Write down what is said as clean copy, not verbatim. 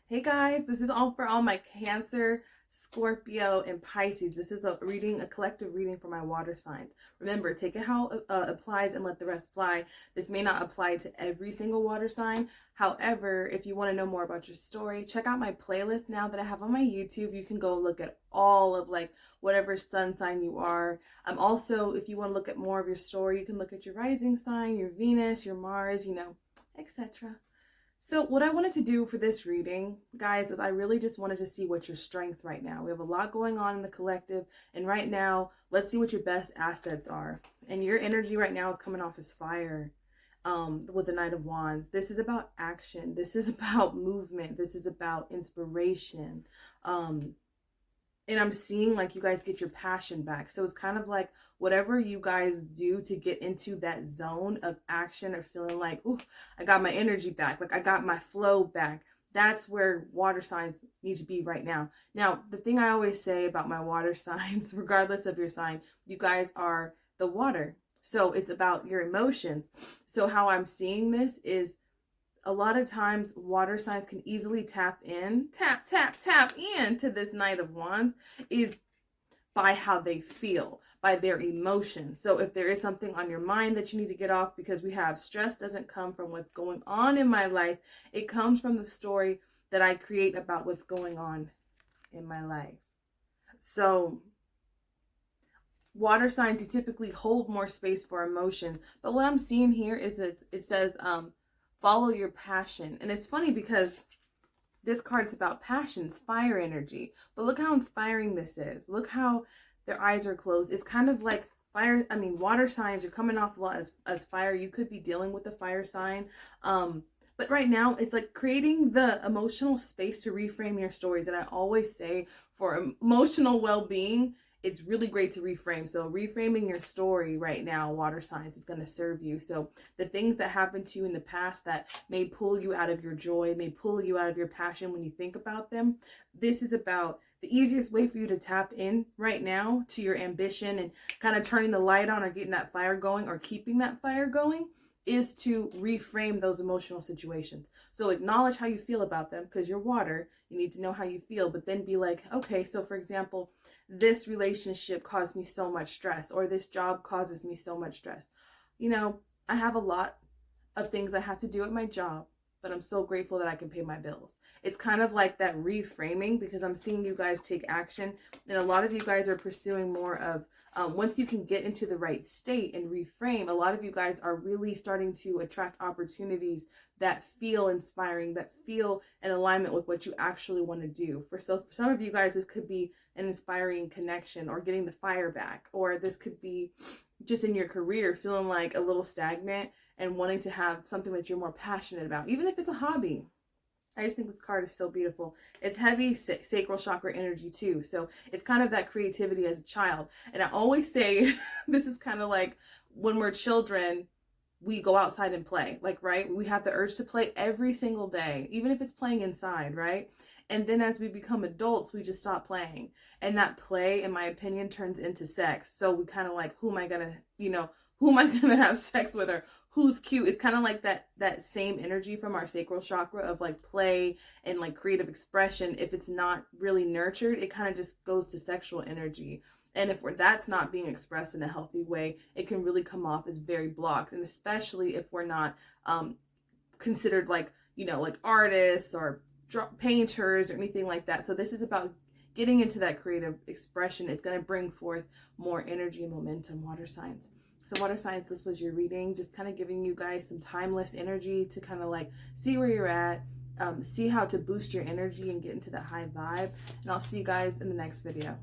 Hey guys, this is all for all my Cancer, Scorpio, and Pisces. This is a reading, a collective reading for my water signs. Remember, take it how it applies and let the rest fly. This may not apply to every single water sign. However, if you want to know more about your story, check out my playlist now that I have on my YouTube. You can go look at all of like whatever sun sign you are. Also, if you want to look at more of your story, you can look at your rising sign, your Venus, your Mars, etc. So what I wanted to do for this reading, guys, is I really just wanted to see what your strength right now. We have a lot going on in the collective, and right now, let's see what your best assets are. And your energy right now is coming off as fire with the Knight of Wands. This is about action. This is about movement. This is about inspiration. And I'm seeing like you guys get your passion back. So it's kind of like whatever you guys do to get into that zone of action or feeling like, ooh, I got my energy back. Like I got my flow back. That's where water signs need to be right now. Now, the thing I always say about my water signs, regardless of your sign, you guys are the water. So it's about your emotions. So how I'm seeing this is a lot of times water signs can easily tap in to this Knight of Wands is by how they feel, by their emotions. So if there is something on your mind that you need to get off, because we have stress doesn't come from what's going on in my life, it comes from the story that I create about what's going on in my life. So water signs typically hold more space for emotion, but what I'm seeing here is it says follow your passion. And it's funny because this card's about passions, fire energy. But look how inspiring this is. Look how their eyes are closed. It's kind of like water signs are coming off a lot as fire. You could be dealing with a fire sign. But right now, it's like creating the emotional space to reframe your stories. And I always say for emotional well-being, it's really great to reframe. So reframing your story right now, water signs, is going to serve you. So the things that happened to you in the past that may pull you out of your joy, may pull you out of your passion when you think about them, this is about the easiest way for you to tap in right now to your ambition and kind of turning the light on or getting that fire going or keeping that fire going is to reframe those emotional situations. So acknowledge how you feel about them because you're water. You need to know how you feel, but then be like, okay, so for example, this relationship caused me so much stress, or this job causes me so much stress. I have a lot of things I have to do at my job, but I'm so grateful that I can pay my bills. It's kind of like that reframing because I'm seeing you guys take action, and a lot of you guys are pursuing more of once you can get into the right state and reframe, a lot of you guys are really starting to attract opportunities that feel inspiring, that feel in alignment with what you actually want to do. For some of you guys, this could be an inspiring connection or getting the fire back, or this could be just in your career feeling like a little stagnant and wanting to have something that you're more passionate about, even if it's a hobby. I just think this card is so beautiful. It's heavy sacral chakra energy too. So it's kind of that creativity as a child. And I always say this is kind of like when we're children, we go outside and play. Like, right? We have the urge to play every single day, even if it's playing inside, right? And then as we become adults, we just stop playing. And that play, in my opinion, turns into sex. So we kind of like, who am I going to have sex with, or who's cute? It's kind of like that same energy from our sacral chakra of like play and like creative expression. If it's not really nurtured, it kind of just goes to sexual energy. And if that's not being expressed in a healthy way, it can really come off as very blocked. And especially if we're not considered like artists or painters or anything like that. So this is about getting into that creative expression. It's going to bring forth more energy and momentum, water signs. So water signs, this was your reading, just kind of giving you guys some timeless energy to kind of like see where you're at, see how to boost your energy and get into that high vibe. And I'll see you guys in the next video.